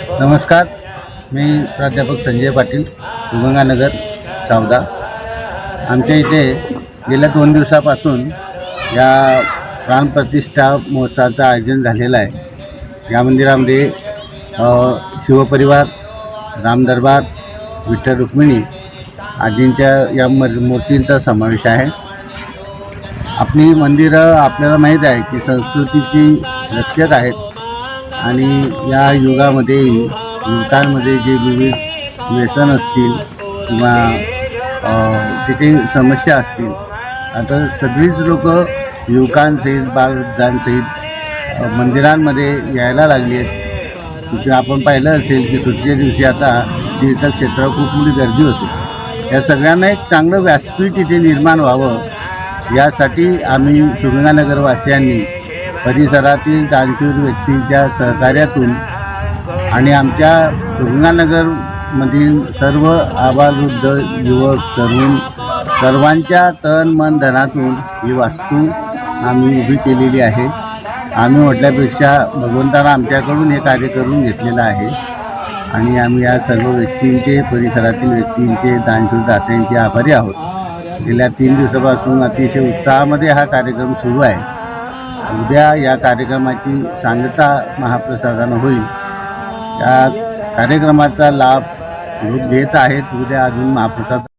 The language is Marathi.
नमस्कार, मी प्राध्यापक संजय पाटील, गंगानगर, सावदा। आमच्या इथे गेल्या 2 दिवसापासून या प्राणप्रतिष्ठा महोत्सवाचं आयोजन झालेलं आहे। या मंदिरामध्ये शिवपरिवार, रामदरबार, विठ्ठल रुक्मिणी आदींच्या या मूर्तींचा समावेश आहे। आपली मंदिरं आपल्याला माहीत आहे की संस्कृतीची रक्षक आहेत आणि या युगामध्ये युवकांमध्ये जे विविध व्यसन असतील किंवा तिथे समस्या असतील, आता सगळीच लोक युवकांसहित बालवृद्धांसहित मंदिरांमध्ये यायला लागली आहेत। तिथे आपण पाहिलं असेल की सुट्टीच्या दिवशी आता तीर्थक्षेत्रावर खूप मोठी गर्दी होते। या सगळ्यांना एक चांगलं व्यासपीठ इथे निर्माण व्हावं यासाठी आम्ही सुगंगानगरवासियांनी परिसरातील दानशूर व्यक्तींच्या सहकार्यातून आणि आमच्या सुगंगानगरमधील सर्व आबालवृद्ध, युवक, तरुण सर्वांच्या तन मन धनातून ही वास्तू आम्ही उभी केलेली आहे। आम्ही म्हटल्यापेक्षा भगवंतानं आमच्याकडून हे कार्य करून घेतलेलं आहे आणि आम्ही या सर्व व्यक्तींचे, परिसरातील व्यक्तींचे, दानशूर दात्यांचे आभारी आहोत। गेल्या 3 दिवसापासून अतिशय उत्साहामध्ये हा कार्यक्रम सुरू आहे। उद्या या कार्यक्रमाची सांगता महाप्रसादानं होईल। या कार्यक्रमाचा लाभ लोक घेत आहेत। उद्या अजून महाप्रसाद